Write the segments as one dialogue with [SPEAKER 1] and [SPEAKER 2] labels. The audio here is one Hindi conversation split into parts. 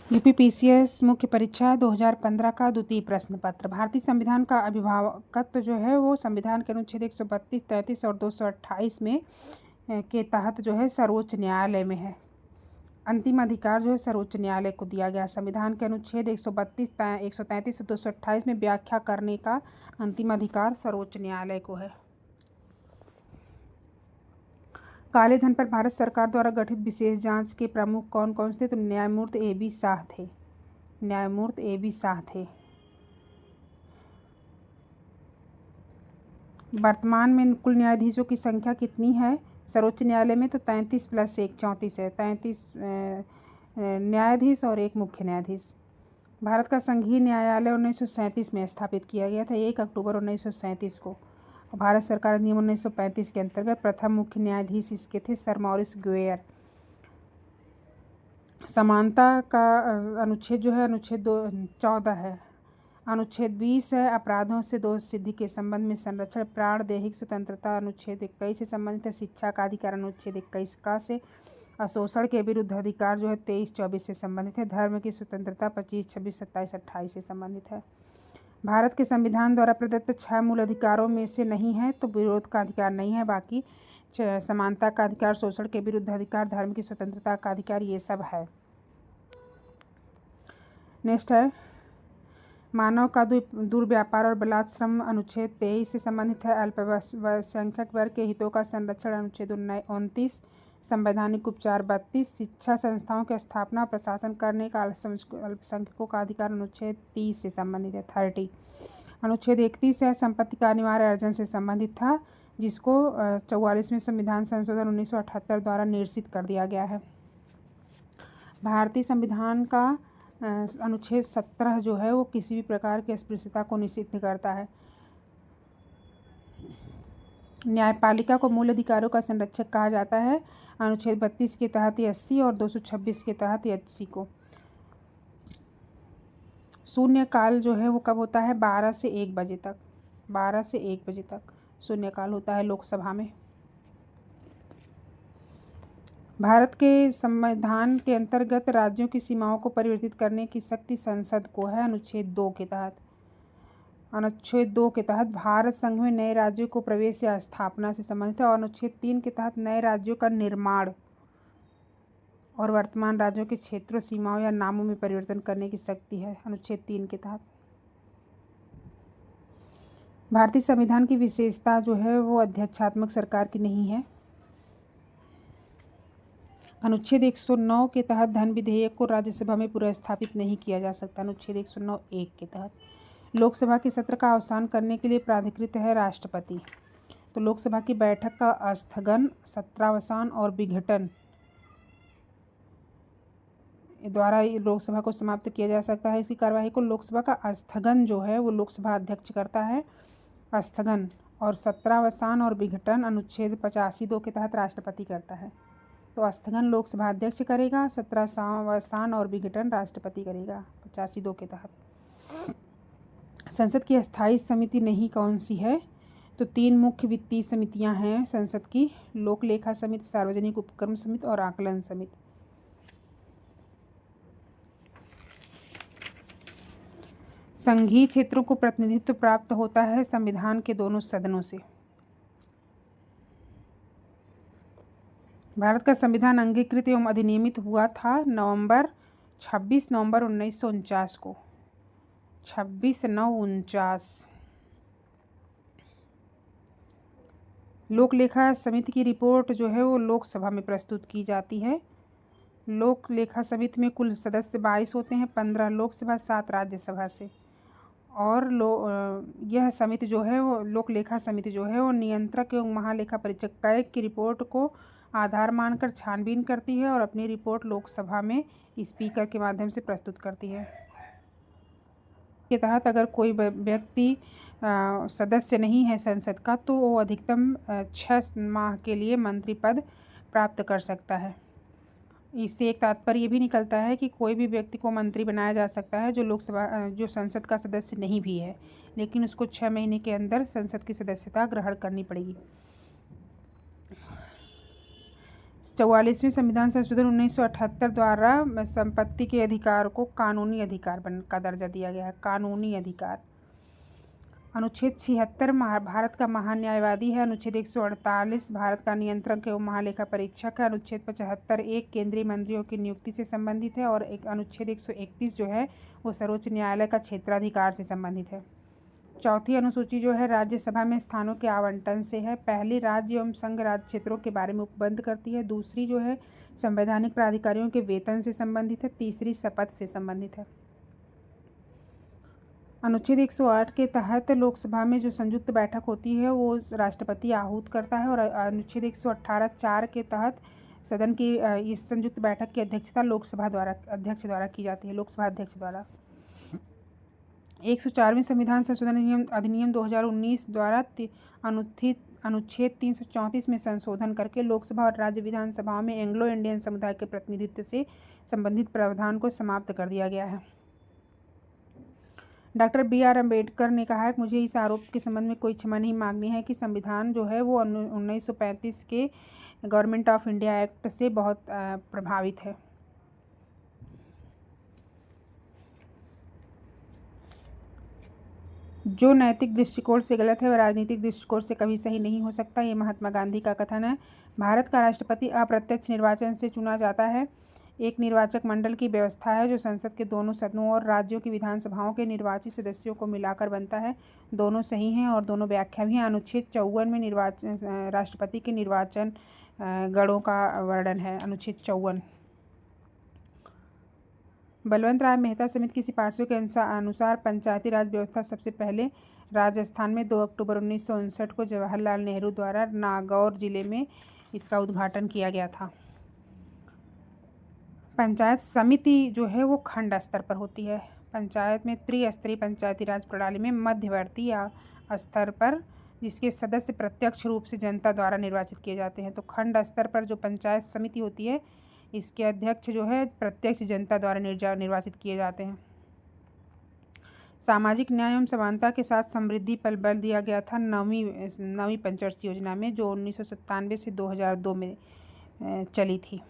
[SPEAKER 1] यूपीपीसीएस मुख्य परीक्षा 2015 का द्वितीय प्रश्न पत्र। भारतीय संविधान का अभिभावकत्व जो है वो संविधान के अनुच्छेद 132, 33 और 228 में के तहत जो है सर्वोच्च न्यायालय में है। अंतिम अधिकार जो है सर्वोच्च न्यायालय को दिया गया। संविधान के अनुच्छेद 132, 133 और 228 में व्याख्या करने का अंतिम अधिकार सर्वोच्च न्यायालय को है। काले धन पर भारत सरकार द्वारा गठित विशेष जांच के प्रमुख कौन कौन से थे? तो न्यायमूर्ति A.B. शाह थे। न्यायमूर्ति A.B. शाह थे। वर्तमान में कुल न्यायाधीशों की संख्या कितनी है सर्वोच्च न्यायालय में? तो 33 + 1 34 है। 33 न्यायाधीश और 1 मुख्य न्यायाधीश। भारत का संघीय न्यायालय 1937 में स्थापित किया गया था, 1 अक्टूबर 1937 को। भारत सरकार अधिनियम 1935 के अंतर्गत प्रथम मुख्य न्यायाधीश इसके थे सर मॉरिस ग्वेयर। समानता का अनुच्छेद जो है अनुच्छेद 14 है। अनुच्छेद 20 है अपराधों से दोष सिद्धि के संबंध में संरक्षण। प्राण दैहिक स्वतंत्रता अनुच्छेद 21 से संबंधित है। शिक्षा का अधिकार अनुच्छेद 21 का से। अशोषण के विरुद्ध अधिकार जो है 23-24 से संबंधित है। धर्म की स्वतंत्रता 25, 26, 27, 28 से संबंधित है। भारत के संविधान द्वारा प्रदत्त 6 मूल अधिकारों में से नहीं है तो विरोध का अधिकार नहीं है। बाकी समानता का अधिकार, शोषण के विरुद्ध अधिकार, धर्म की स्वतंत्रता का अधिकार, ये सब है। नेक्स्ट है मानव का दुर्व्यापार और बलात्श्रम अनुच्छेद 23 से संबंधित है। अल्पसंख्यक वर्ग के हितों का संरक्षण अनुच्छेद 29। संवैधानिक उपचार 32। शिक्षा संस्थाओं की स्थापना और प्रशासन करने का अल्पसंख्यकों का अधिकार अनुच्छेद 30 से संबंधित है। 30 अनुच्छेद 31 है संपत्ति का अनिवार्य अर्जन से संबंधित था, जिसको 44वें संविधान संशोधन 1978 द्वारा निरसित कर दिया गया है। भारतीय संविधान का अनुच्छेद 17 जो है वो किसी भी प्रकार की अस्पृश्यता को निषिद्ध करता है। न्यायपालिका को मूल अधिकारों का संरक्षक कहा जाता है। अनुच्छेद 32 के तहत SC और 226 के तहत HC को। शून्य काल जो है वो कब होता है? 12 से 1 बजे तक। 12 से 1 बजे तक शून्य काल होता है लोकसभा में। भारत के संविधान के अंतर्गत राज्यों की सीमाओं को परिवर्तित करने की शक्ति संसद को है। अनुच्छेद 2 के तहत। अनुच्छेद 2 के तहत भारत संघ में नए राज्यों को प्रवेश या स्थापना से संबंधित है। और अनुच्छेद 3 के तहत नए राज्यों का निर्माण और वर्तमान राज्यों के क्षेत्रों, सीमाओं या नामों में परिवर्तन करने की शक्ति है। अनुच्छेद 3 के तहत भारतीय संविधान की विशेषता जो है वो अध्यक्षात्मक सरकार की नहीं है। अनुच्छेद 109 के तहत धन विधेयक को राज्यसभा में पुनर्स्थापित नहीं किया जा सकता। अनुच्छेद 109(1) के तहत लोकसभा के सत्र का अवसान करने के लिए प्राधिकृत है राष्ट्रपति। तो लोकसभा की बैठक का स्थगन, सत्रावसान और विघटन द्वारा लोकसभा को समाप्त किया जा सकता है। इसकी कार्यवाही को लोकसभा का स्थगन जो है वो लोकसभा अध्यक्ष करता है। स्थगन और सत्रावसान और विघटन अनुच्छेद 85(2) के तहत राष्ट्रपति करता है। तो स्थगन लोकसभा अध्यक्ष करेगा, सत्रावसान और विघटन राष्ट्रपति करेगा 85(2) के तहत। संसद की अस्थायी समिति नहीं कौन सी है? तो 3 मुख्य वित्तीय समितियां हैं संसद की: लोक लेखा समिति, सार्वजनिक उपक्रम समिति और आकलन समिति। संघीय क्षेत्रों को प्रतिनिधित्व प्राप्त होता है संविधान के दोनों सदनों से। भारत का संविधान अंगीकृत एवं अधिनियमित हुआ था 26 नवंबर 1949 को। 26/9/49। लोक लेखा समिति की रिपोर्ट जो है वो लोकसभा में प्रस्तुत की जाती है। लोक लेखा समिति में कुल सदस्य 22 होते हैं, 15 लोकसभा, 7 राज्यसभा से। और यह समिति जो है वो लोक लेखा समिति जो है वो नियंत्रक एवं महालेखा परीक्षक की रिपोर्ट को आधार मानकर छानबीन करती है और अपनी रिपोर्ट लोकसभा में स्पीकर के माध्यम से प्रस्तुत करती है। के तहत अगर कोई व्यक्ति सदस्य नहीं है संसद का तो वो अधिकतम 6 माह के लिए मंत्री पद प्राप्त कर सकता है। इससे एक तात्पर्य ये भी निकलता है कि कोई भी व्यक्ति को मंत्री बनाया जा सकता है जो संसद का सदस्य नहीं भी है, लेकिन उसको 6 महीने के अंदर संसद की सदस्यता ग्रहण करनी पड़ेगी। 44वें संविधान संशोधन 1978 द्वारा संपत्ति के अधिकार को कानूनी अधिकार का दर्जा दिया गया है। कानूनी अधिकार। अनुच्छेद 76 भारत का महान्यायवादी है। अनुच्छेद 148 भारत का नियंत्रक एवं महालेखा परीक्षक है। अनुच्छेद 75 एक केंद्रीय मंत्रियों की नियुक्ति से संबंधित है। और एक अनुच्छेद 131 जो है वो सर्वोच्च न्यायालय का क्षेत्राधिकार से संबंधित है। चौथी अनुसूची जो है राज्यसभा में स्थानों के आवंटन से है। पहली राज्य एवं संघ राज्य क्षेत्रों के बारे में उपबंध करती है। दूसरी जो है संवैधानिक प्राधिकारियों के वेतन से संबंधित है। तीसरी शपथ से संबंधित है। अनुच्छेद 108 के तहत लोकसभा में जो संयुक्त बैठक होती है वो राष्ट्रपति आहूत करता है। और अनुच्छेद 118(4) के तहत सदन की इस संयुक्त बैठक की अध्यक्षता लोकसभा अध्यक्ष द्वारा की जाती है। लोकसभा अध्यक्ष द्वारा। 104वें संविधान संशोधन अधिनियम 2019 द्वारा अनुच्छेद 334 में संशोधन करके लोकसभा और राज्य विधानसभाओं में एंग्लो इंडियन समुदाय के प्रतिनिधित्व से संबंधित प्रावधान को समाप्त कर दिया गया है। डॉक्टर BR अम्बेडकर ने कहा है कि मुझे इस आरोप के संबंध में कोई क्षमा नहीं मांगनी है कि संविधान जो है वो 1935 के गवर्नमेंट ऑफ इंडिया एक्ट से बहुत प्रभावित है। जो नैतिक दृष्टिकोण से गलत है वह राजनीतिक दृष्टिकोण से कभी सही नहीं हो सकता। ये महात्मा गांधी का कथन है। भारत का राष्ट्रपति अप्रत्यक्ष निर्वाचन से चुना जाता है। एक निर्वाचक मंडल की व्यवस्था है जो संसद के दोनों सदनों और राज्यों की विधानसभाओं के निर्वाचित सदस्यों को मिलाकर बनता है। दोनों सही हैं और दोनों व्याख्या भी हैं। अनुच्छेद 54 में राष्ट्रपति के निर्वाचन गणों का वर्णन है। अनुच्छेद 54। बलवंत राय मेहता समिति की सिफारिशों के अनुसार पंचायती राज व्यवस्था सबसे पहले राजस्थान में 2 अक्टूबर 1959 को जवाहरलाल नेहरू द्वारा नागौर जिले में इसका उद्घाटन किया गया था। पंचायत समिति जो है वो खंड स्तर पर होती है। पंचायत में त्रिस्तरीय पंचायती राज प्रणाली में मध्यवर्ती या स्तर पर जिसके सदस्य प्रत्यक्ष रूप से जनता द्वारा निर्वाचित किए जाते हैं। तो खंड स्तर पर जो पंचायत समिति होती है इसके अध्यक्ष जो है प्रत्यक्ष जनता द्वारा निर्वाचित किए जाते हैं। सामाजिक न्याय एवं समानता के साथ समृद्धि पर बल दिया गया था नवीं पंचवर्षीय योजना में, जो 1997 से 2002 में चली थी।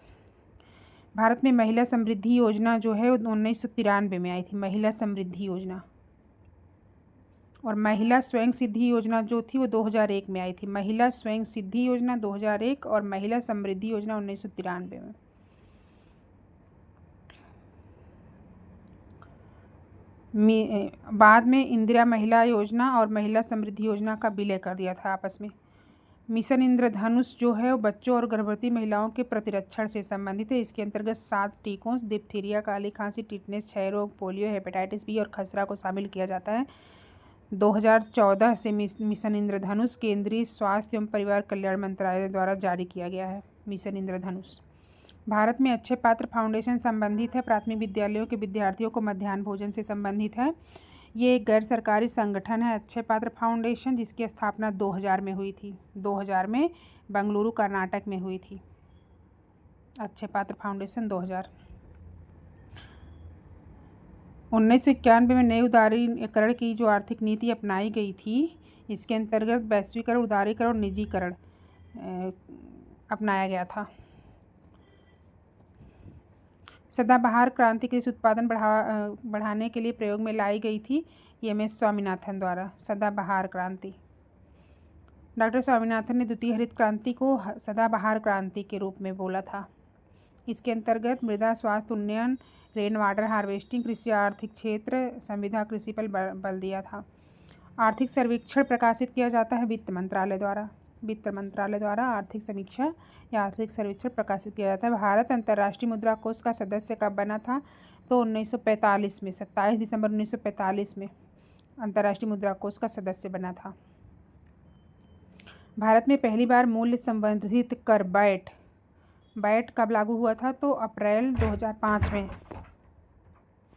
[SPEAKER 1] भारत में महिला समृद्धि योजना जो है 1993 में आई थी, महिला समृद्धि योजना। और महिला स्वयं सिद्धि योजना जो थी वो 2001 में आई थी। महिला स्वयं सिद्धि योजना 2001 और महिला समृद्धि योजना 1993 में। बाद में इंदिरा महिला योजना और महिला समृद्धि योजना का विलय कर दिया था आपस में। मिशन इंद्रधनुष जो है वो बच्चों और गर्भवती महिलाओं के प्रतिरक्षण से संबंधित है। इसके अंतर्गत 7 टीकों डिप्थीरिया, काली खांसी, टिटनेस, क्षय रोग, पोलियो, हेपेटाइटिस बी और खसरा को शामिल किया जाता है। 2014 से मिशन इंद्रधनुष केंद्रीय स्वास्थ्य एवं परिवार कल्याण मंत्रालय द्वारा जारी किया गया है। मिशन इंद्रधनुष भारत में अच्छे पात्र फाउंडेशन संबंधित है। प्राथमिक विद्यालयों के विद्यार्थियों को मध्याह्न भोजन से संबंधित है। ये एक गैर सरकारी संगठन है अच्छे पात्र फाउंडेशन, जिसकी स्थापना 2000 में हुई थी। 2000 में बेंगलुरु कर्नाटक में हुई थी अच्छे पात्र फाउंडेशन 2000। 1991 में नई उदारीकरण की जो आर्थिक नीति अपनाई गई थी, इसके अंतर्गत वैश्वीकरण, उदारीकरण और निजीकरण अपनाया गया था। सदाबहार क्रांति कृषि उत्पादन बढ़ाने के लिए प्रयोग में लाई गई थी MS स्वामीनाथन द्वारा। सदाबहार क्रांति, डॉक्टर स्वामीनाथन ने द्वितीय हरित क्रांति को सदाबहार क्रांति के रूप में बोला था। इसके अंतर्गत मृदा स्वास्थ्य उन्नयन, रेन वाटर हार्वेस्टिंग, कृषि आर्थिक क्षेत्र, संविदा कृषि पर बल दिया था। आर्थिक सर्वेक्षण प्रकाशित किया जाता है वित्त मंत्रालय द्वारा। वित्त मंत्रालय द्वारा आर्थिक समीक्षा या आर्थिक सर्वेक्षण प्रकाशित किया जाता है। भारत अंतर्राष्ट्रीय मुद्रा कोष का सदस्य कब बना था? तो 1945 में, 27 दिसंबर 1945 में अंतर्राष्ट्रीय मुद्रा कोष का सदस्य बना था। भारत में पहली बार मूल्य संवर्धित कर बैट कब लागू हुआ था? तो अप्रैल 2005 में।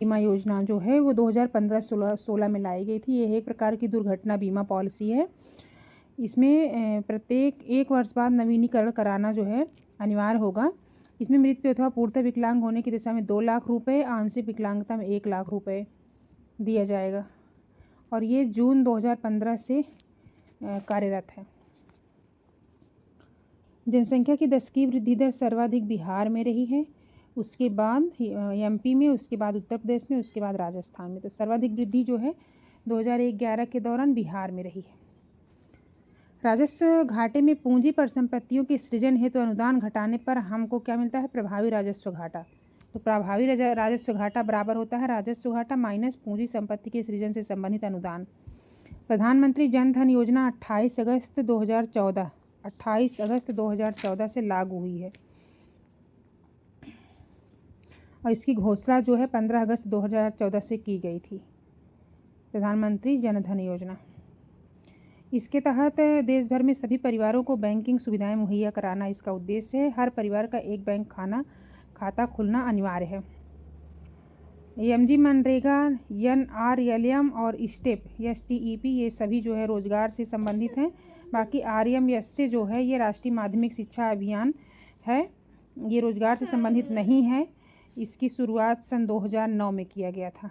[SPEAKER 1] बीमा योजना जो है वो 2015-16 में लाई गई थी। ये एक प्रकार की दुर्घटना बीमा पॉलिसी है। इसमें प्रत्येक 1 वर्ष बाद नवीनीकरण कराना जो है अनिवार्य होगा। इसमें मृत्यु अथवा पूर्णतः विकलांग होने की दशा में 2 लाख रुपये, आंशिक विकलांगता में 1 लाख रुपये दिया जाएगा। और ये जून 2015 से कार्यरत है। जनसंख्या की 10 की वृद्धि दर सर्वाधिक बिहार में रही है, उसके बाद एमपी में, उसके बाद उत्तर प्रदेश में, उसके बाद राजस्थान में। तो सर्वाधिक वृद्धि जो है 2011 के दौरान बिहार में रही है। राजस्व घाटे में पूंजी पर संपत्तियों के सृजन हेतु अनुदान घटाने पर हमको क्या मिलता है? प्रभावी राजस्व घाटा। तो प्रभावी राजस्व घाटा बराबर होता है राजस्व घाटा माइनस पूंजी संपत्ति के सृजन से संबंधित अनुदान। प्रधानमंत्री जन धन योजना 28 अगस्त 2014 से लागू हुई है और इसकी घोषणा जो है 15 अगस्त 2014 से की गई थी, प्रधानमंत्री जन धन योजना। इसके तहत देश भर में सभी परिवारों को बैंकिंग सुविधाएं मुहैया कराना इसका उद्देश्य है। हर परिवार का एक बैंक खाता खुलना अनिवार्य है। एमजी, मनरेगा, NRLM और स्टेप STEP ये सभी जो है रोजगार से संबंधित हैं। बाकी RMS से जो है ये राष्ट्रीय माध्यमिक शिक्षा अभियान है, ये रोजगार से संबंधित नहीं है। इसकी शुरुआत सन 2009 में किया गया था।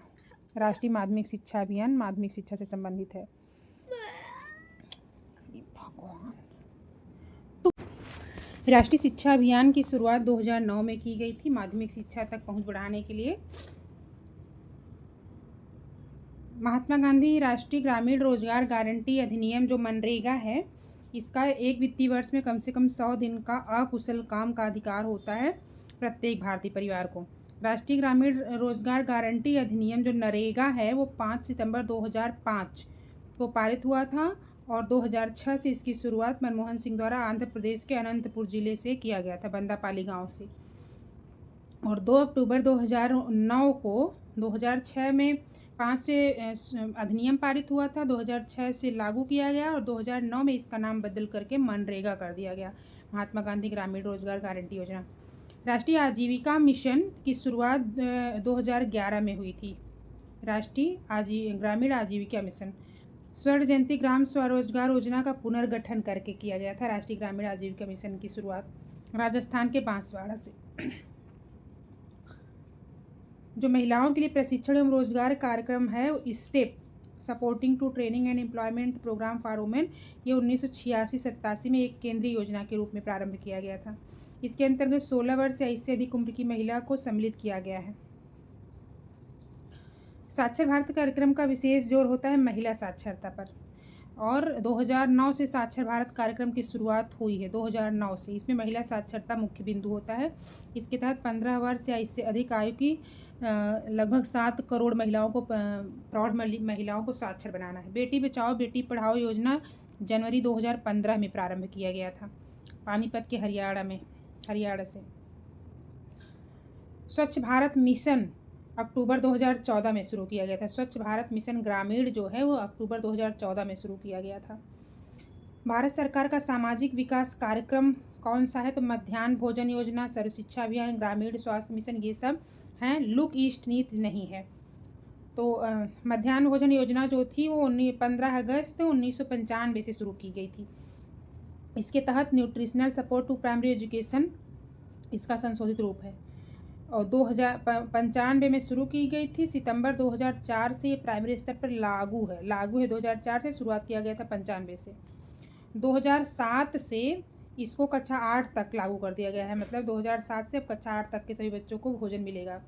[SPEAKER 1] राष्ट्रीय माध्यमिक शिक्षा अभियान माध्यमिक शिक्षा से संबंधित है। तो राष्ट्रीय शिक्षा अभियान की शुरुआत 2009 में की गई थी माध्यमिक शिक्षा तक पहुंच बढ़ाने के लिए। महात्मा गांधी राष्ट्रीय ग्रामीण रोजगार गारंटी अधिनियम जो मनरेगा है, इसका एक वित्तीय वर्ष में कम से कम 100 दिन का अकुशल काम का अधिकार होता है प्रत्येक भारतीय परिवार को। राष्ट्रीय ग्रामीण रोजगार गारंटी अधिनियम जो नरेगा है वो 5 सितंबर 2005 को पारित हुआ था और 2006 से इसकी शुरुआत मनमोहन सिंह द्वारा आंध्र प्रदेश के अनंतपुर जिले से किया गया था, बंदापाली गांव से। और 2 अक्टूबर 2009 को 2006 में 5 से अधिनियम पारित हुआ था, 2006 से लागू किया गया और 2009 में इसका नाम बदल करके मनरेगा कर दिया गया, महात्मा गांधी ग्रामीण रोजगार गारंटी योजना। राष्ट्रीय आजीविका मिशन की शुरुआत 2011 में हुई थी। राष्ट्रीय ग्रामीण आजीविका मिशन स्वर्ण जयंती ग्राम स्वरोजगार योजना का पुनर्गठन करके किया गया था। राष्ट्रीय ग्रामीण आजीविका मिशन की शुरुआत राजस्थान के बांसवाड़ा से। जो महिलाओं के लिए प्रशिक्षण एवं रोजगार कार्यक्रम है step supporting to training and employment programme for women, ये 1986-87 में एक केंद्रीय योजना के रूप में प्रारंभ किया गया था। इसके अंतर्गत 16 वर्ष या इससे अधिक उम्र की महिला को सम्मिलित किया गया है। साक्षर भारत कार्यक्रम का विशेष जोर होता है महिला साक्षरता पर और 2009 से साक्षर भारत कार्यक्रम की शुरुआत हुई है। 2009 से इसमें महिला साक्षरता मुख्य बिंदु होता है। इसके तहत 15 वर्ष या इससे अधिक आयु की लगभग 7 करोड़ महिलाओं को प्रौढ़ महिलाओं को साक्षर बनाना है। बेटी बचाओ बेटी पढ़ाओ योजना जनवरी 2015 में प्रारंभ किया गया था पानीपत के हरियाणा से। स्वच्छ भारत मिशन अक्टूबर 2014 में शुरू किया गया था। स्वच्छ भारत मिशन ग्रामीण जो है वो अक्टूबर 2014 में शुरू किया गया था। भारत सरकार का सामाजिक विकास कार्यक्रम कौन सा है? तो मध्याह्न भोजन योजना, सर्व शिक्षा अभियान, ग्रामीण स्वास्थ्य मिशन, ये सब हैं। लुक ईस्ट नीति नहीं है। तो मध्याह्न भोजन योजना जो थी वो 15 अगस्त 1995 से शुरू की गई थी। इसके तहत nutritional support to primary education इसका संशोधित रूप है और 1995 में शुरू की गई थी। सितंबर 2004 से ये प्राइमरी स्तर पर लागू है 2004 से शुरुआत किया गया था 95 से। 2007 से इसको कक्षा 8 तक लागू कर दिया गया है, मतलब 2007 से अब कक्षा 8 तक के सभी बच्चों को भोजन मिलेगा।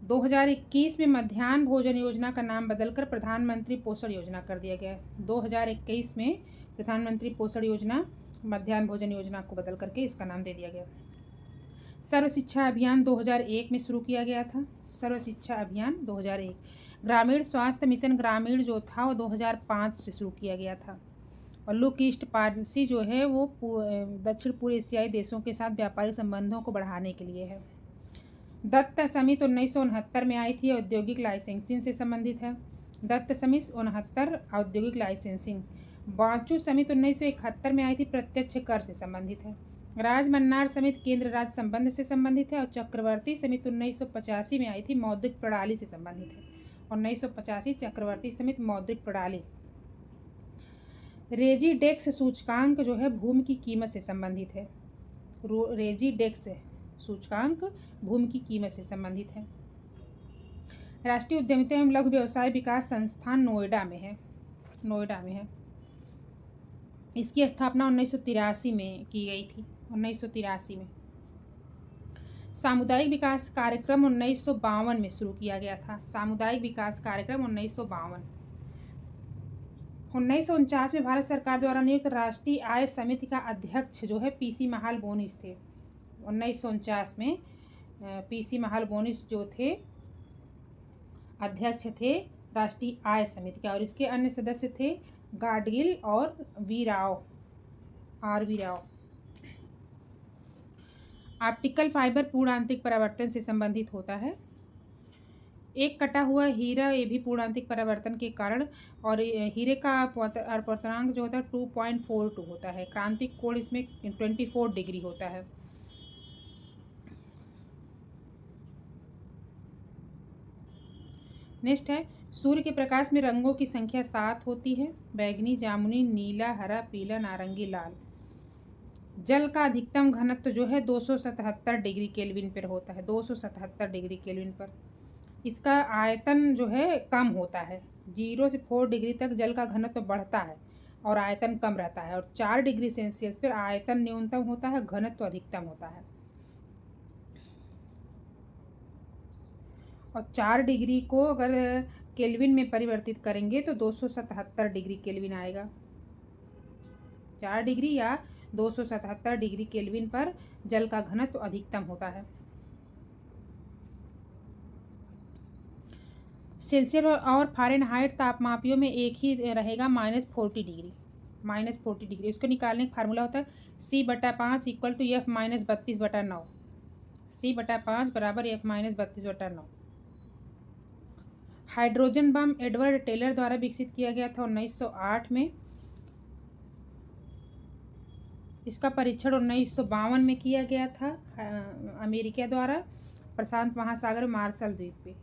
[SPEAKER 1] 2021 में मध्याह्न भोजन योजना का नाम बदलकर प्रधानमंत्री पोषण योजना कर दिया गया है। 2021 में प्रधानमंत्री पोषण योजना मध्याह्न भोजन योजना को बदल करके इसका नाम दे दिया गया। सर्व शिक्षा अभियान 2001 में शुरू किया गया था। सर्व शिक्षा अभियान 2001। ग्रामीण स्वास्थ्य मिशन ग्रामीण जो था वो 2005 से शुरू किया गया था। और लुक ईस्ट पॉलिसी जो है वो दक्षिण पूर्व एशियाई देशों के साथ व्यापारिक संबंधों को बढ़ाने के लिए है। दत्त समिति 1969 में आई थी, औद्योगिक लाइसेंसिंग से संबंधित है। दत्त समिति 69 औद्योगिक लाइसेंसिंग। बांचू समिति 1971 में आई थी, प्रत्यक्ष कर से संबंधित है। राजमन्नार समिति केंद्र राज्य संबंध से संबंधित है और चक्रवर्ती समिति 1985 में आई थी, मौद्रिक प्रणाली से संबंधित है। 1985 चक्रवर्ती समिति मौद्रिक प्रणाली। रेजिडेक्स सूचकांक जो है भूमि की कीमत से संबंधित है। रेजिडेक्स सूचकांक भूमि की कीमत से संबंधित है। राष्ट्रीय उद्यमिता एवं लघु व्यवसाय विकास संस्थान नोएडा में है। इसकी स्थापना 1983 में की गई थी। 1983 में। सामुदायिक विकास कार्यक्रम 1952 में शुरू किया गया था। सामुदायिक विकास कार्यक्रम 1952। 1949 में भारत सरकार द्वारा नियुक्त राष्ट्रीय आय समिति का अध्यक्ष जो है पीसी महालबोनिस थे। 1949 में पीसी महालबोनिस जो थे अध्यक्ष थे राष्ट्रीय आय समिति का, और इसके अन्य सदस्य थे गाडगिल और V Rao, R V Rao. Optical fibre पूर्ण आंतरिक परावर्तन से संबंधित होता है। एक कटा हुआ हीरा ये भी पूर्ण आंतरिक परावर्तन के कारण, और हीरे का अपवर्तनांक जो होता है 2.42 होता है। क्रांतिक कोण इसमें 24 डिग्री होता है। नेक्स्ट है, सूर्य के प्रकाश में रंगों की संख्या 7 होती है। बैगनी, जामुनी, नीला, हरा, पीला, नारंगी, लाल। जल का अधिकतम घनत्व जो है 277 डिग्री केल्विन पर होता है। 277 डिग्री केल्विन पर। इसका आयतन जो है कम होता है। 0 से 4 डिग्री तक जल का घनत्व बढ़ता है और आयतन कम रहता है, और 4 डिग्री सेल्सियस पर आयतन न्यूनतम होता है, घनत्व अधिकतम होता है। और 4 डिग्री को अगर केल्विन में परिवर्तित करेंगे तो 277 डिग्री केल्विन आएगा। 4 डिग्री या 277 डिग्री केल्विन पर जल का घनत्व अधिकतम होता है। सेल्सियस और फ़ारेनहाइट तापमापियों में एक ही रहेगा, -40 डिग्री। -40 डिग्री इसको निकालने का फार्मूला होता है C/5 = F - 32/9। C/5 = F - 32/9। Hydrogen bomb Edward Teller द्वारा विकसित किया गया था 1908 में। इसका परीक्षण 1952 में किया गया था अमेरिका द्वारा प्रशांत महासागर मार्शल द्वीप पे।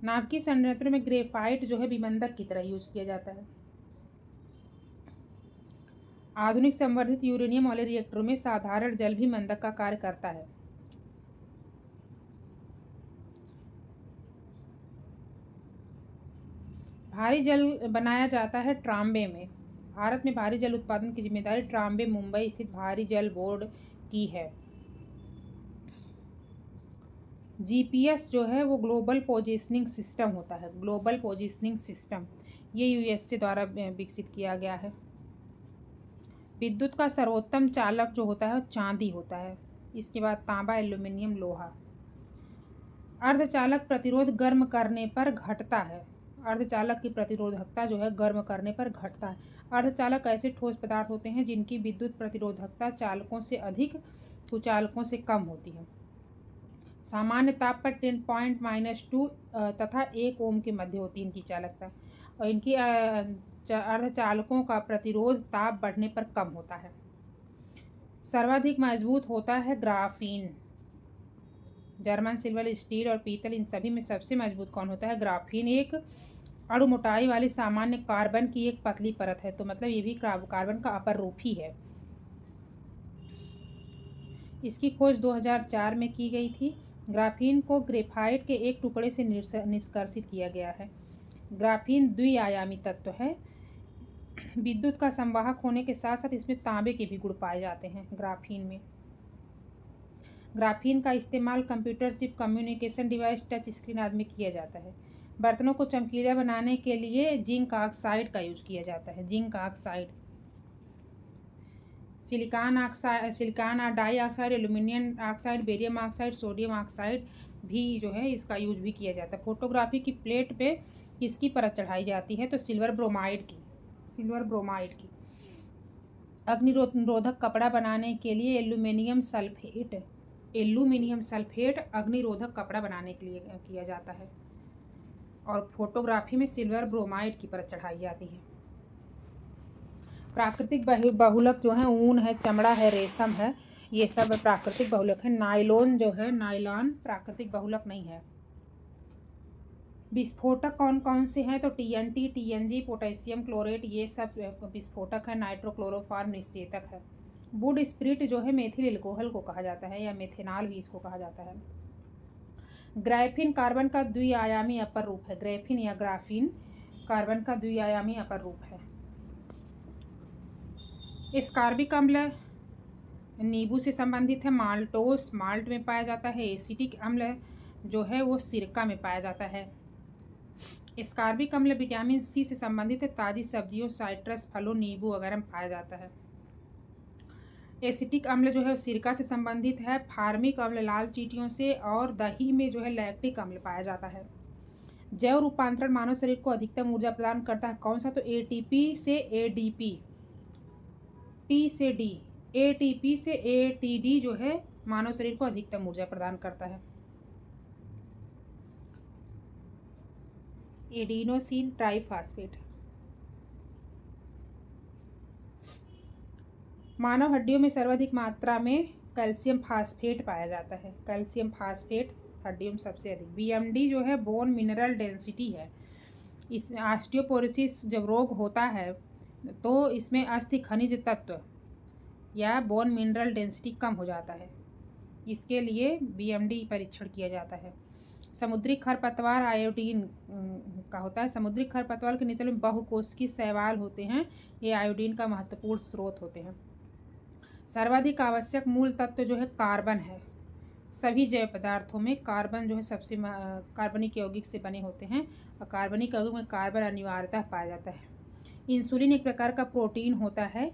[SPEAKER 1] नाभिकीय संयंत्रों में ग्रेफाइट जो है विमंदक की तरह यूज किया जाता है। आधुनिक संवर्धित यूरेनियम वाले रिएक्टरों में साधारण जल भी मंदक का कार्य करता है। भारी जल बनाया जाता है ट्राम्बे में। भारत में भारी जल उत्पादन की जिम्मेदारी ट्राम्बे मुंबई स्थित भारी जल बोर्ड की है। जीपीएस जो है वो ग्लोबल पोजिशनिंग सिस्टम होता है। ग्लोबल पोजिशनिंग सिस्टम ये यूएसए द्वारा विकसित किया गया है। विद्युत का सर्वोत्तम चालक जो होता है वो चांदी होता है। इसके बाद तांबा, एल्यूमिनियम, लोहा। अर्धचालक प्रतिरोध गर्म करने पर घटता है। अर्धचालक की प्रतिरोधकता जो है गर्म करने पर घटता है। अर्धचालक ऐसे ठोस पदार्थ होते हैं जिनकी विद्युत प्रतिरोधकता चालकों से अधिक, कुचालकों से कम होती है। सामान्य ताप पर 10.-2 तथा 1 ओम के मध्य होती है इनकी चालकता, और इनकी अर्धचालकों का प्रतिरोध ताप बढ़ने पर कम होता है। सर्वाधिक मजबूत होता है ग्राफीन। जर्मन, सिल्वर, स्टील और पीतल इन सभी में सबसे मजबूत कौन होता है? ग्राफीन। एक अणु मोटाई वाली सामान्य कार्बन की एक पतली परत है, तो मतलब ये भी कार्बन का अपर रूप ही है। इसकी खोज 2004 में की गई थी। ग्राफीन को ग्रेफाइट के एक टुकड़े से निष्कर्षित किया गया है। ग्राफीन द्विआयामी तत्व है। विद्युत का संवाहक होने के साथ साथ इसमें तांबे के भी गुण पाए जाते हैं ग्राफीन में। ग्राफीन का इस्तेमाल computer chip, communication device, touch screen आदि में किया जाता है। बर्तनों को चमकीला बनाने के लिए जिंक ऑक्साइड का यूज किया जाता है। Zinc oxide, silicon dioxide, aluminium oxide, barium oxide, sodium oxide भी जो है इसका यूज भी किया जाता है। फोटोग्राफी की प्लेट पे किसकी परत चढ़ाई जाती है? तो सिल्वर ब्रोमाइड की। अग्निरोधक कपड़ा बनाने के लिए एल्यूमिनियम सल्फेट अग्निरोधक कपड़ा बनाने के लिए किया जाता है, और फोटोग्राफी में सिल्वर ब्रोमाइड की परत चढ़ाई जाती है। प्राकृतिक बहुलक जो है ऊन है, चमड़ा है, रेशम है, ये सब प्राकृतिक बहुलक है। नायलॉन जो है, नायलॉन प्राकृतिक बहुलक नहीं है। विस्फोटक कौन कौन से हैं? तो TNT, TNG, पोटेशियम क्लोरेट ये सब विस्फोटक है। नाइट्रोक्लोरोफॉर्म निश्चेतक है। वुड स्प्रिट जो है मेथिल एल्कोहल को कहा जाता है, या मेथेनॉल भी इसको कहा जाता है। ग्राफीन कार्बन का द्विआयामी अपर रूप है। ग्राफीन या ग्राफीन कार्बन का द्विआयामी अपर रूप है। एस्कॉर्बिक अम्ल नींबू से संबंधित है। माल्टोस माल्ट में पाया जाता है। एसिटिक अम्ल जो है वो सिरका में पाया जाता है। एस्कॉर्बिक अम्ल विटामिन सी से संबंधित है। ताज़ी सब्जियों, साइट्रस फलों, नींबू वगैरह में पाया जाता है। एसिटिक अम्ल जो है सिरका से संबंधित है। फार्मिक अम्ल लाल चींटियों से, और दही में जो है लैक्टिक अम्ल पाया जाता है। जैव रूपांतरण मानव शरीर को अधिकतम ऊर्जा प्रदान करता है। कौन सा? तो एटीपी से एडीपी, टी से डी, एटीपी से एटीडी जो है मानव शरीर को अधिकतम ऊर्जा प्रदान करता है। Adenosine triphosphate. मानव हड्डियों में सर्वाधिक मात्रा में कैल्शियम फास्फेट पाया जाता है। कैल्शियम फास्फेट हड्डियों में सबसे अधिक। बीएमडी जो है बोन मिनरल डेंसिटी है। इस ऑस्टियोपोरोसिस जब रोग होता है तो इसमें अस्थि खनिज तत्व या बोन मिनरल डेंसिटी कम हो जाता है। इसके लिए बीएमडी परीक्षण किया जाता है। समुद्री खरपतवार आयोडीन का होता है। समुद्री खरपतवार के नितल में बहुकोशिकीय शैवाल होते हैं। ये आयोडीन का महत्वपूर्ण स्रोत होते हैं। सर्वाधिक आवश्यक मूल तत्व जो है कार्बन है। सभी जैव पदार्थों में कार्बन जो है सबसे कार्बनिक यौगिक से बने होते हैं, और कार्बनिक यौगिक में कार्बन अनिवार्यतः पाया जाता है। इंसुलिन एक प्रकार का प्रोटीन होता है।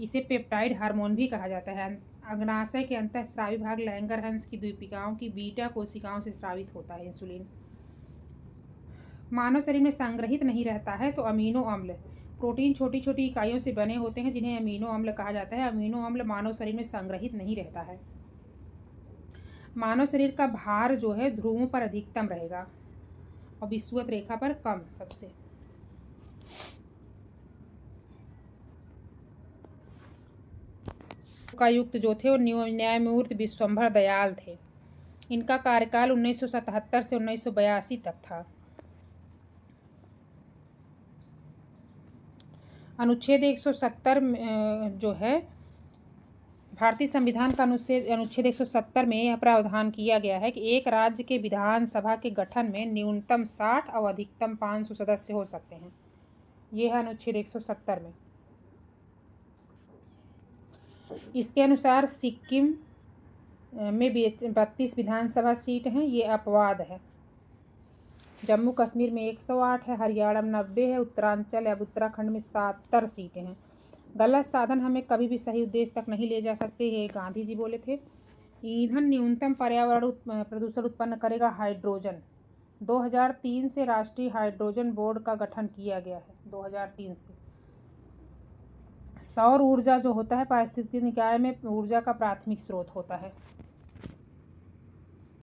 [SPEAKER 1] इसे पेप्टाइड हार्मोन भी कहा जाता है। अग्नाशय के अंतःस्रावी भाग लैंगरहंस की द्वीपिकाओं की बीटा कोशिकाओं से स्रावित होता है इंसुलिन। मानव शरीर में संग्रहित नहीं रहता है। तो अमीनो अम्ल प्रोटीन छोटी छोटी इकाइयों से बने होते हैं जिन्हें अमीनो अम्ल कहा जाता है। अमीनो अम्ल मानव शरीर में संग्रहित नहीं रहता है। मानव शरीर का भार जो है ध्रुवों पर अधिकतम रहेगा और विषुवत रेखा पर कम सबसे। लोकायुक्त जो थे वो न्यायमूर्ति विश्वंभर दयाल थे। इनका कार्यकाल 1977 से 1982 तक था। अनुच्छेद 170 जो है भारतीय संविधान का अनुच्छेद 170 में यह प्रावधान किया गया है कि एक राज्य के विधानसभा के गठन में न्यूनतम 60 और अधिकतम 500 सदस्य हो सकते हैं। ये है अनुच्छेद 170 में। इसके अनुसार सिक्किम में 32 विधानसभा सीट हैं। ये अपवाद है। जम्मू कश्मीर में 108 है। हरियाणा में 90 है। उत्तरांचल या उत्तराखंड में 70 सीटें हैं। गलत साधन हमें कभी भी सही उद्देश्य तक नहीं ले जा सकते, ये गांधी जी बोले थे। ईंधन न्यूनतम पर्यावरण प्रदूषण उत्पन्न करेगा हाइड्रोजन। 2003 से राष्ट्रीय हाइड्रोजन बोर्ड का गठन किया गया है। 2003 से। सौर ऊर्जा जो होता है पारिस्थितिकी निकाय में ऊर्जा का प्राथमिक स्रोत होता है।